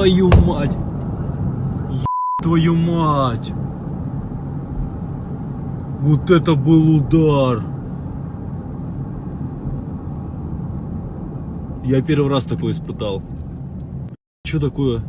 твою мать! Твою мать! Вот это был удар! Я первый раз такое испытал. Что такое?